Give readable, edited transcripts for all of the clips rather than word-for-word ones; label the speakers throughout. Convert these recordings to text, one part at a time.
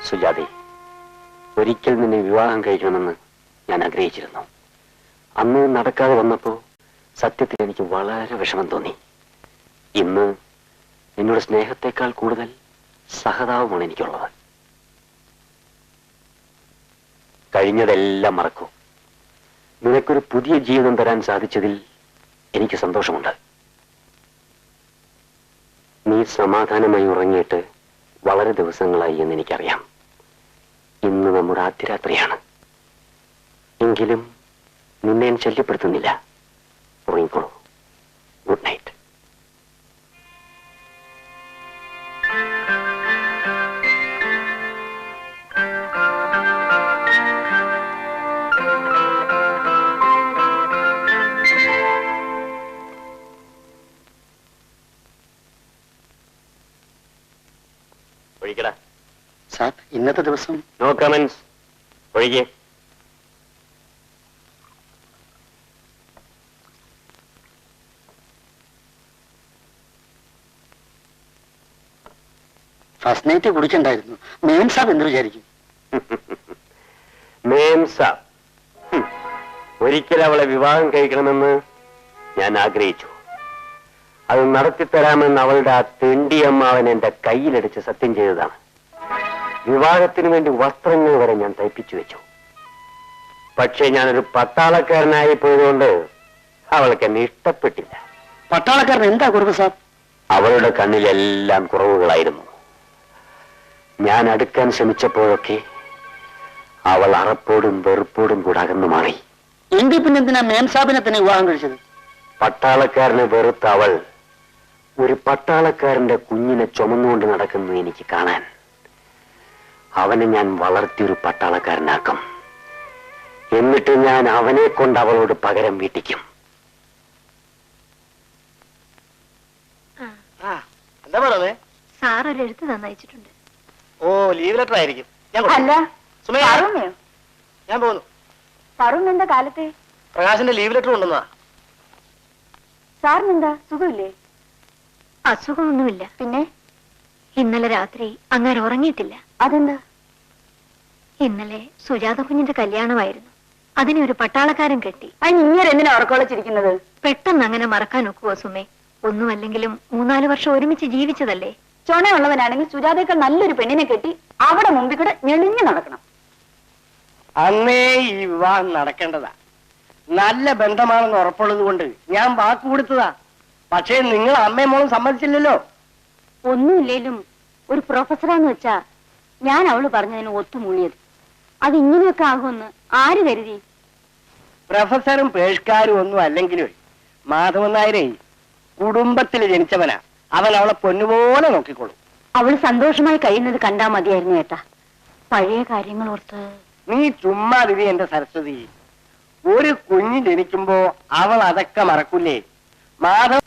Speaker 1: സുജാതെ, ഒരിക്കൽ നിന്നെ വിവാഹം കഴിക്കണമെന്ന് ഞാൻ ആഗ്രഹിച്ചിരുന്നു. അന്ന് നടക്കാതെ വന്നപ്പോ സത്യത്തിൽ എനിക്ക് വളരെ വിഷമം തോന്നി. ഇന്ന് നിന്നോട് സ്നേഹത്തെക്കാൾ കൂടുതൽ സഹതാപമാണ് എനിക്കുള്ളത്. കഴിഞ്ഞതെല്ലാം മറക്കൂ. നിനക്കൊരു പുതിയ ജീവിതം തരാൻ സാധിച്ചതിൽ എനിക്ക് സന്തോഷമുണ്ട്. നീ സമാധാനമായി ഉറങ്ങിയിട്ട് വളരെ ദിവസങ്ങളായി എന്ന് എനിക്കറിയാം. ഇന്ന് നമ്മുടെ ആദ്യ രാത്രിയാണ്. എങ്കിലും നിന്നെ ഞാൻ ശല്യപ്പെടുത്തുന്നില്ല. ഉറങ്ങിക്കോളൂ. Good night. ഒഴിക്കടാ.
Speaker 2: സാർ, ഇന്നത്തെ ദിവസം
Speaker 1: നോ കമന്റ്സ്. ഒഴികെ.
Speaker 2: ഫസ്റ്റ് നൈറ്റ് കുടിച്ചിട്ടുണ്ടായിരുന്നു. മേം സാബ് എന്ത് വിചാരിക്കും?
Speaker 1: മേം സാബ് ഒരിക്കൽ അവളെ വിവാഹം കഴിക്കണമെന്ന് ഞാൻ ആഗ്രഹിച്ചു. അത് നടത്തിത്തരാമെന്ന് അവളുടെ ആ തെണ്ടിയമ്മാവൻ എന്റെ കയ്യിലടിച്ച് സത്യം ചെയ്തതാണ്. വിവാഹത്തിന് വേണ്ടി വസ്ത്രങ്ങൾ വരെ ഞാൻ തയ്പ്പിച്ചു വെച്ചു. പക്ഷേ ഞാനൊരു പട്ടാളക്കാരനായി പോയതുകൊണ്ട് അവൾക്ക് എന്നെ ഇഷ്ടപ്പെട്ടില്ല.
Speaker 2: പട്ടാളക്കാരൻ എന്താ കുറവ് സാർ?
Speaker 1: അവളുടെ കണ്ണിലെല്ലാം കുറവുകളായിരുന്നു. ഞാൻ അടുക്കാൻ ശ്രമിച്ചപ്പോഴൊക്കെ അവൾ അറപ്പോടും വെറുപ്പോടും കൂടെ അകന്നു മാറി.
Speaker 2: എങ്കിൽ പിന്നെ എന്തിനാ മേം സാബിനെ തന്നെ വിവാഹം കഴിച്ചത്?
Speaker 1: പട്ടാളക്കാരനെ വെറുത്ത അവൾ ഒരു പട്ടാളക്കാരന്റെ കുഞ്ഞിനെ ചുമന്നുകൊണ്ട് നടക്കുന്നത് എനിക്ക് കാണാൻ. അവനെ ഞാൻ വളർത്തിയൊരു പട്ടാളക്കാരനാക്കും. എന്നിട്ട് ഞാൻ അവനെ കൊണ്ട് അവളോട് പകരം വീട്ടിക്കും.
Speaker 2: എന്താ പറയുന്നത്?
Speaker 3: സാർ ഒരു എഴുത്ത് തന്നയച്ചിട്ടുണ്ട്.
Speaker 2: ഓ, ലീവ് ലെറ്റർ ആയിരിക്കും.
Speaker 3: അല്ല,
Speaker 2: ഞാൻ പോകുന്നു.
Speaker 3: പറൂന്ന് എന്താ കാലത്തെ?
Speaker 2: പ്രകാശിന്റെ ലീവ് ലെറ്റർ കൊണ്ടുവന്നാ.
Speaker 3: സാറിനെന്താ സുഖമില്ലേ? അസുഖമൊന്നുമില്ല. പിന്നെ ഇന്നലെ രാത്രി അങ്ങനെ ഉറങ്ങിയിട്ടില്ല. അതെന്താ? ഇന്നലെ സുജാത കുഞ്ഞിന്റെ കല്യാണമായിരുന്നു. അതിനെ ഒരു പട്ടാളക്കാരൻ കെട്ടി. അതിന് ഇങ്ങനെ എന്തിനാ ഉറക്കൊളച്ചിരിക്കുന്നത്? പെട്ടെന്ന് അങ്ങനെ മറക്കാൻ ഒക്കുവോ സുമേ? ഒന്നുമല്ലെങ്കിലും 3-4 വർഷം ഒരുമിച്ച് ജീവിച്ചതല്ലേ. ചുണയുള്ളവനാണെങ്കിൽ സുജാതയേക്കാൾ നല്ലൊരു പെണ്ണിനെ കെട്ടി അവിടെ മുമ്പിൽ കൂടെ ഞെളിഞ്ഞു നടക്കണം.
Speaker 2: അന്നേ ഈ വിവാഹം നടക്കേണ്ടതാ. നല്ല ബന്ധമാണെന്ന് ഉറപ്പുള്ളത് കൊണ്ട് ഞാൻ വാക്ക് കൊടുത്തതാ. പക്ഷേ നിങ്ങൾ അമ്മയും മോളും സമ്മതിച്ചില്ലല്ലോ.
Speaker 3: ഒന്നുമില്ലേലും ഒരു പ്രൊഫസറാന്ന് വെച്ചാ ഞാൻ അവള് പറഞ്ഞതിന് ഒത്തുമൂളിയത്. അത് ഇങ്ങനെയൊക്കെ ആകുമെന്ന് ആര് കരുതി?
Speaker 2: പ്രൊഫസറും പേഷ്കാരും ഒന്നും അല്ലെങ്കിലും മാധവൻ നായരെ കുടുംബത്തിൽ ജനിച്ചവനാ. അവൻ അവളെ പൊന്നുപോലെ നോക്കിക്കോളും.
Speaker 3: അവള് സന്തോഷമായി കഴിയുന്നത് കണ്ടാ മതിയായിരുന്നു ഏട്ടാ. പഴയ കാര്യങ്ങൾ ഓർത്ത്.
Speaker 2: നീ ചുമ്മാ വിധി എന്റെ സരസ്വതി. ഒരു കുഞ്ഞ് ജനിക്കുമ്പോ അവൾ അതൊക്കെ മറക്കൂലേ? മാധവ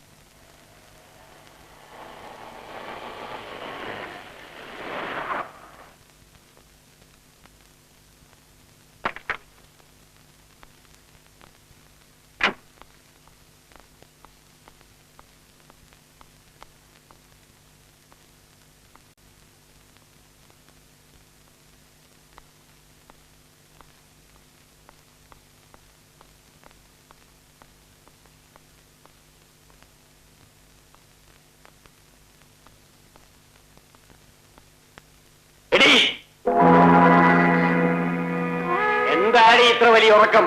Speaker 1: എന്താടി ഇത്ര വലിയ ഉറക്കം?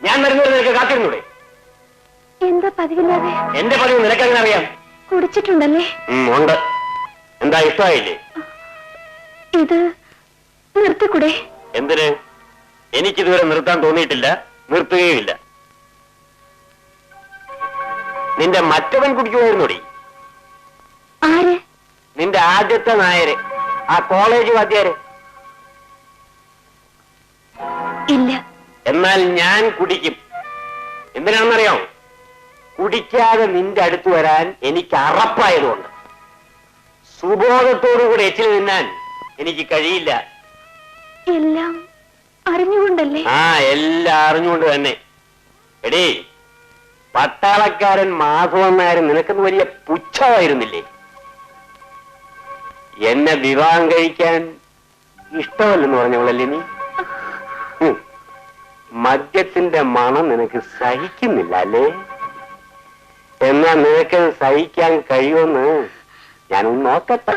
Speaker 1: ഞാൻ വരുന്നത് നിനക്ക് കാത്തിരുന്നൂടെ?
Speaker 3: എന്താ പതിവില്ലാതെ?
Speaker 1: എന്റെ പതിവ് നിനക്കങ്ങനെ അറിയാം.
Speaker 3: കുടിച്ചിട്ടുണ്ടല്ലേ?
Speaker 1: ഉണ്ട്. എന്താ ഇഷ്ടമായില്ലേ?
Speaker 3: ഇത് നിർത്തിക്കൂടെ?
Speaker 1: എന്തിന്? എനിക്കിതുവരെ നിർത്താൻ തോന്നിയിട്ടില്ല, നിർത്തുകയുമില്ല. നിന്റെ മറ്റവൻ കുടിക്കുമായിരുന്നോടി?
Speaker 3: ആര്?
Speaker 1: നിന്റെ ആദ്യത്തെ നായര്, ആ കോളേജ് വാദ്യാര്.
Speaker 3: ഇല്ല.
Speaker 1: എന്നാൽ ഞാൻ കുടിക്കും. എന്തിനാണെന്നറിയാം? കുടിക്കാതെ നിന്റെ അടുത്ത് വരാൻ എനിക്ക് അറപ്പായതുകൊണ്ട്. സുബോധത്തോടുകൂടി എച്ചിൽ നിന്നാൻ എനിക്ക് കഴിയില്ല.
Speaker 3: എല്ലാം അറിഞ്ഞുകൊണ്ടല്ലേ?
Speaker 1: ആ, എല്ലാം അറിഞ്ഞുകൊണ്ട് തന്നെ. എടീ, പട്ടാളക്കാരൻ മാധവൻ നായർ നിനക്കെന്ന് വലിയ പുച്ഛമായിരുന്നില്ലേ? എന്നെ വിവാഹം കഴിക്കാൻ ഇഷ്ടമല്ലെന്ന് പറഞ്ഞവളല്ലേ നീ? മദ്യത്തിന്റെ മണം നിനക്ക് സഹിക്കുന്നില്ല അല്ലേ? എന്നാ നിനക്കത് സഹിക്കാൻ കഴിയുമെന്ന് ഞാനൊന്ന് നോക്കട്ടെ.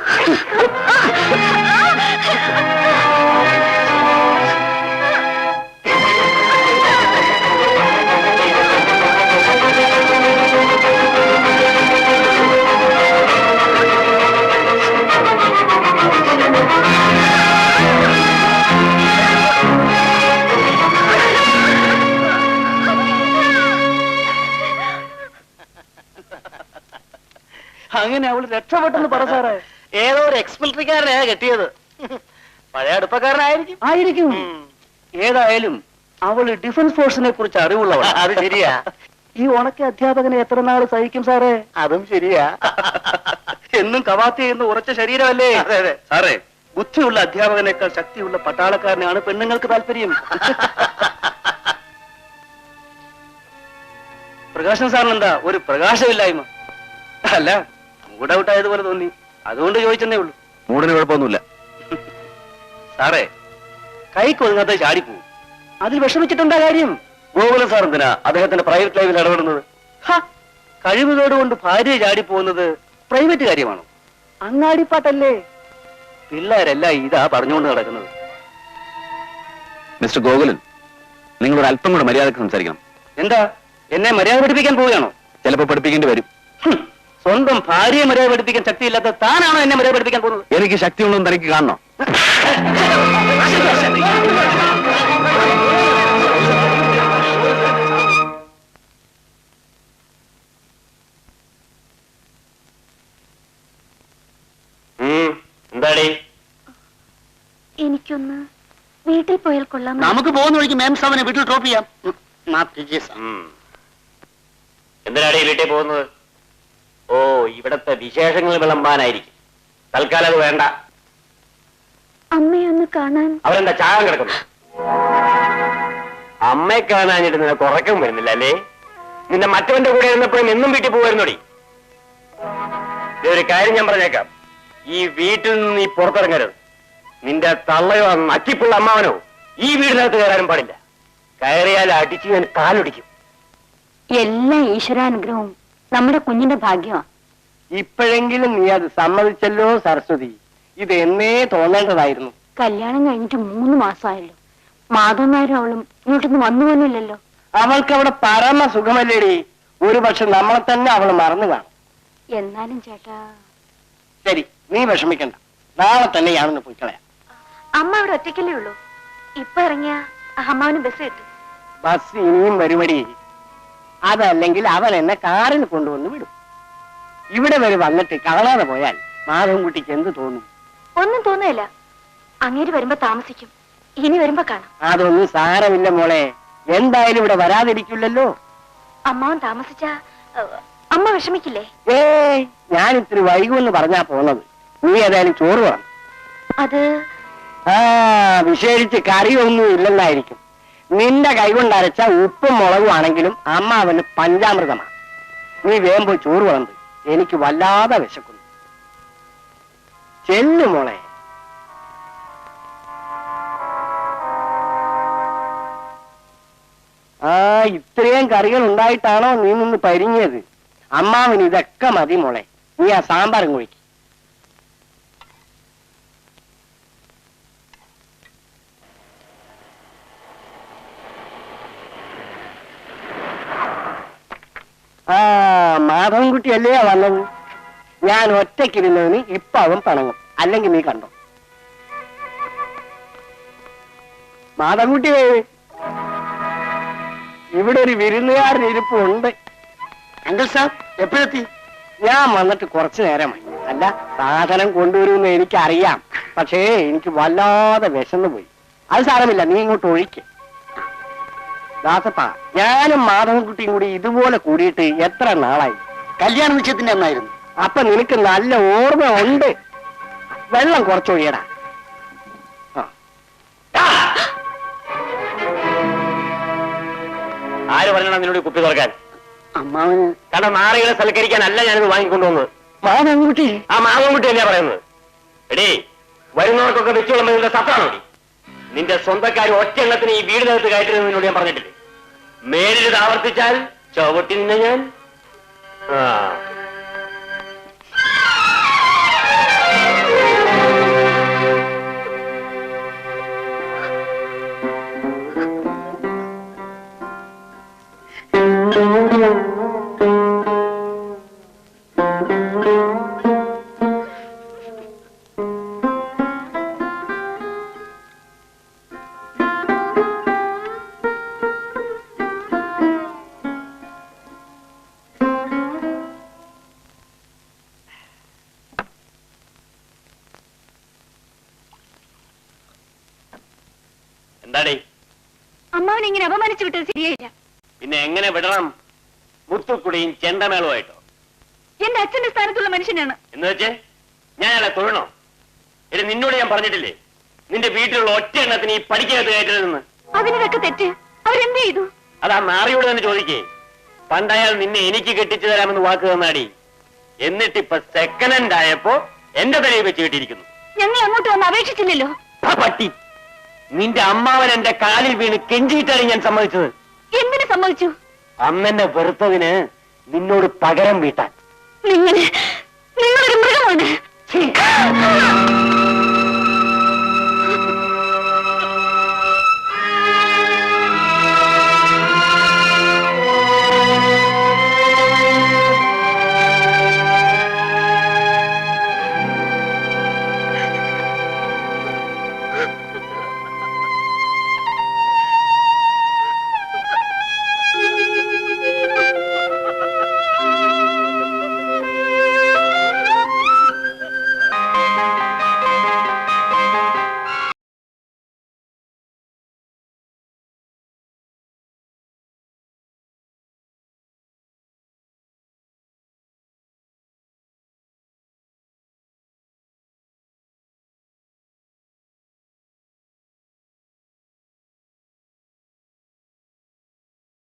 Speaker 2: അങ്ങനെ അവള് രക്ഷപ്പെട്ടെന്ന് പറ സാറേ. ഏതോ ഒരു എക്സ്മിലിറ്ററിക്കാരനെയാ കെട്ടിയത്. പഴയ അടുപ്പക്കാരനായിരിക്കും. ഏതായാലും അവള് ഡിഫൻസ് ഫോഴ്സിനെ കുറിച്ച് അറിവുള്ളവൾ. അത് ശരിയാ. ഈ ഉണക്ക അധ്യാപകനെ എത്ര നാള് സഹിക്കും സാറേ? അതും ശരിയാ. എന്നും കവാത്തി ചെയ്യുന്ന ഉറച്ച ശരീരമല്ലേ? സാറേ, ബുദ്ധിയുള്ള അധ്യാപകനേക്കാൾ ശക്തിയുള്ള പട്ടാളക്കാരനാണ് പെണ്ണുങ്ങൾക്ക് താല്പര്യം. പ്രകാശൻ സാറിനെന്താ ഒരു പ്രകാശമില്ലായ്മ? അല്ല, മൂഡ് ഔട്ട് ആയതുപോലെ തോന്നി, അതുകൊണ്ട് ചോദിച്ചെന്നേ ഉള്ളൂ.
Speaker 1: മൂടിന് കുഴപ്പമൊന്നുമില്ല
Speaker 2: സാറേ. കൈക്കൊതുങ്ങാത്ത ചാടിപ്പോവും, അതിൽ വിഷമിച്ചിട്ടുണ്ടാ കാര്യം? ഗോകുലൻ സാർ എന്തിനാ അദ്ദേഹത്തിന്റെ പ്രൈവറ്റ് ലൈഫിൽ ഇടപെടുന്നത്? കഴിവുകേടുകൊണ്ട് ഭാര്യ ചാടിപ്പോകുന്നത് പ്രൈവറ്റ് കാര്യമാണോ? അങ്ങാടിപ്പാട്ടല്ലേ? പിള്ളേരെല്ലാം ഇതാ പറഞ്ഞുകൊണ്ട് നടക്കുന്നത്.
Speaker 1: മിസ്റ്റർ ഗോകുലൻ, നിങ്ങളൊരു അല്പം കൂടെ മര്യാദക്ക് സംസാരിക്കണം.
Speaker 2: എന്താ, എന്നെ മര്യാദ പഠിപ്പിക്കാൻ പോവുകയാണോ?
Speaker 1: ചിലപ്പോ പഠിപ്പിക്കേണ്ടി വരും.
Speaker 2: സ്വന്തം ഭാര്യയെ മര്യാദ പഠിപ്പിക്കാൻ ശക്തിയില്ലാത്ത താനാണോ എന്നെ മര്യാദ പഠിപ്പിക്കാൻ പോകുന്നത്?
Speaker 1: എനിക്ക് ശക്തിയുണ്ടെന്ന് തനിക്ക് കാണണോ? എന്താടി?
Speaker 3: എനിക്കൊന്ന് വീട്ടിൽ പോയാൽ കൊള്ളാം.
Speaker 2: നമുക്ക് പോകുന്ന വഴിക്ക് മേം സാബിനെ വീട്ടിൽ ഡ്രോപ്പ് ചെയ്യാം.
Speaker 1: എന്തിനാടി വീട്ടിൽ പോകുന്നത്? ഓ, ഇവിടത്തെ വിശേഷങ്ങൾ വിളമ്പാനായിരിക്കും. തൽക്കാലം അത് വേണ്ട.
Speaker 3: അമ്മയെ ഒന്ന് കാണാൻ.
Speaker 1: അവരെന്താ ചാകാൻ കിടക്കുന്നു? അമ്മയെ കാണാനിട്ട് നിനക്ക് ഉറക്കം വരുന്നില്ല അല്ലേ? നിന്റെ മറ്റവന്റെ കൂടെ ഇരുന്നപ്പോഴും എന്നും വീട്ടിൽ പോകുമായിരുന്നോടി. ഇതൊരു കാര്യം ഞാൻ പറഞ്ഞേക്കാം, ഈ വീട്ടിൽ നിന്ന് നീ പുറത്തിറങ്ങരുത്. നിന്റെ തള്ളയോ നക്കിപ്പുള്ള അമ്മാവനോ ഈ വീടിനകത്ത് കയറാനും പാടില്ല. കയറിയാൽ അടിച്ച് ഞാൻ കാലൊടിക്കും.
Speaker 3: എല്ലാ ഈശ്വരാനുഗ്രഹവും നമ്മുടെ കുഞ്ഞിന്റെ ഭാഗ്യമാണ്.
Speaker 2: ഇപ്പോഴെങ്കിലും നീ അത് സമ്മതിച്ചല്ലോ സരസ്വതി. ഇത് എന്നേ തോന്നേണ്ടതായിരുന്നു.
Speaker 3: കല്യാണം കഴിഞ്ഞിട്ട് 3 മാസമായല്ലോ. മാധവൻ നായരും അവളും ഇങ്ങോട്ടൊന്നും വന്നു പോലില്ലല്ലോ.
Speaker 2: അവൾക്ക് അവിടെ പരമ സുഖമല്ലേടി. ഒരു പക്ഷെ നമ്മളെ തന്നെ അവൾ മറന്നു കാണും.
Speaker 3: എന്നാലും ചേട്ടാ.
Speaker 2: ശരി, നീ വിഷമിക്കണ്ട. നാളെ തന്നെ ഞാനൊന്ന് പോയിക്കളയാം.
Speaker 3: അമ്മ അവിടെ ഒറ്റയ്ക്കല്ലേ ഉള്ളൂ. ഇപ്പൊ ഇറങ്ങിയ അമ്മാവന് ബസ് കിട്ടും.
Speaker 2: ബസ് ഇനിയും വരുമടി. അതല്ലെങ്കിൽ അവൻ എന്നെ കാറിൽ കൊണ്ടുവന്ന് വിടും. ഇവിടെ വരെ വന്നിട്ട് കാണാതെ പോയാൽ മാധവൻകുട്ടിക്ക് എന്ത് തോന്നും?
Speaker 3: ഒന്നും തോന്നുകയില്ല. അങ്ങേര് വരുമ്പോ താമസിക്കും. ഇനി വരുമ്പോ കാണാം.
Speaker 2: അതൊന്നും സാരമില്ല മോളെ. എന്തായാലും ഇവിടെ വരാതിരിക്കില്ലല്ലോ.
Speaker 3: അമ്മാവൻ താമസിച്ച അമ്മ വിഷമിക്കില്ലേ?
Speaker 2: ഞാൻ ഇത്തിരി വൈകുമെന്ന് പറഞ്ഞാ പോന്നത്. നീ ഏതായാലും ചോറ് വേണം.
Speaker 3: അത്
Speaker 2: വിശേഷിച്ച് കറിയൊന്നും ഇല്ലെന്നായിരിക്കും. നിന്റെ കൈകൊണ്ട് അരച്ച ഉപ്പും മുളകും ആണെങ്കിലും അമ്മ അവന് പഞ്ചാമൃതമാണ്. നീ വേഗം പോയി ചോറ് വിളമ്പ്. എനിക്ക് വല്ലാതെ വിശക്കുന്നു. ചെല്ലു മോളെ. ഇത്രയും കറികൾ ഉണ്ടായിട്ടാണോ നീ നിന്ന് പരിങ്ങിയത്? അമ്മാവന് ഇതൊക്കെ മതി മോളെ. നീ ആ സാമ്പാറും കുഴിക്ക്. മാധവൻകുട്ടിയല്ലേ വന്നത്? ഞാൻ ഒറ്റയ്ക്കിരുന്നതിന് ഇപ്പൊ അവൻ പണങ്ങും. അല്ലെങ്കിൽ നീ കണ്ടോ? മാധവൻകുട്ടിയേ, ഇവിടെ ഒരു വിരുന്നുകാരൻ ഇരിപ്പുണ്ട്. അങ്കിൾ സാർ എപ്പോഴെത്തി? ഞാൻ വന്നിട്ട് കുറച്ചു നേരമായി. അല്ല, സാധനം കൊണ്ടുവരുമെന്ന് എനിക്കറിയാം. പക്ഷേ എനിക്ക് വല്ലാതെ വിശന്നു പോയി. അത് സാരമില്ല, നീ ഇങ്ങോട്ട് ഒഴിക്ക്. ദാസപ്പ, ഞാനും മാധവൻകുട്ടിയും കൂടി ഇതുപോലെ കൂടിയിട്ട് എത്ര നാളായി? കല്യാണ നിശ്ചയത്തിന്റെ അന്നായിരുന്നു. അപ്പൊ നിനക്ക് നല്ല ഓർമ്മ ഉണ്ട്. വെള്ളം കുറച്ചൊഴിയടാ.
Speaker 1: ആര് പറഞ്ഞാ നിന്നോട് കുപ്പി തുറക്കാൻ?
Speaker 2: അമ്മാവന്
Speaker 1: കാരണം നാറികളെ സൽക്കരിക്കാനല്ല ഞാനിത് വാങ്ങിക്കൊണ്ടുവന്നത്.
Speaker 2: മാധവൻകുട്ടി.
Speaker 1: ആ മാധവൻകുട്ടി തന്നെയാ പറയുന്നത്. എടീ, വരുന്നവർക്കൊക്കെ വെച്ചോളം നിന്റെ സത്താണോടി? നിന്റെ സ്വന്തക്കാർ ഒറ്റ എണ്ണത്തിന് ഈ വീടിനകത്ത് കയറ്റരുതെന്ന് നിന്നോട് ഞാൻ പറഞ്ഞിട്ടില്ലേ? മേലിൽ ഇത് ആവർത്തിച്ചാൽ ചവിട്ടി നിന്നെ ഞാൻ. എന്താടേ
Speaker 3: അമ്മാവൻ ഇങ്ങനെ അപമാനിച്ചു വിട്ടത് ശരിയായില്ല.
Speaker 1: പിന്നെ എങ്ങനെ വിടണം? മുത്തുക്കുടിയും ചെണ്ടമേളമായിട്ടോ?
Speaker 3: എന്റെ അച്ഛന്റെ സ്ഥാനത്തുള്ള മനുഷ്യനാണ്
Speaker 1: എന്ന് വെച്ച് ഞാൻ അയാളെ തൊഴണോ? ഇത് നിന്നോട് ഞാൻ പറഞ്ഞിട്ടില്ലേ നിന്റെ വീട്ടിലുള്ള ഒറ്റ എണ്ണത്തിന് ഈ പഠിക്കകത്ത് കയറ്റരുതെന്ന്?
Speaker 3: അതിനൊക്കെ തെറ്റ്. അവരെന്ത് ചെയ്തു?
Speaker 1: അതാ നാറിയോട് തന്നെ ചോദിക്കേ. പണ്ടയാൾ നിന്നെ എനിക്ക് കെട്ടിച്ചു തരാമെന്ന് വാക്ക് തന്നാടി. എന്നിട്ടിപ്പൊ സെക്കൻഡ് ഹാൻഡ് ആയപ്പോ എന്റെ തലയിൽ വെച്ച് കെട്ടിയിരിക്കുന്നു.
Speaker 3: ഞങ്ങൾ അങ്ങോട്ട് വന്ന് അപേക്ഷിച്ചില്ലല്ലോ.
Speaker 1: ആ പട്ടി, നിന്റെ അമ്മാവൻ എന്റെ കാലിൽ വീണ് കെഞ്ചിയിട്ടാണ് ഞാൻ സമ്മതിച്ചത്.
Speaker 3: എന്തിനു സമ്മതിച്ചു?
Speaker 1: അന്നെന്നെ വെറുത്തതിന് നിന്നോട് പകരം വീട്ടാൻ.
Speaker 3: നിങ്ങളൊരു മൃഗമാണ്.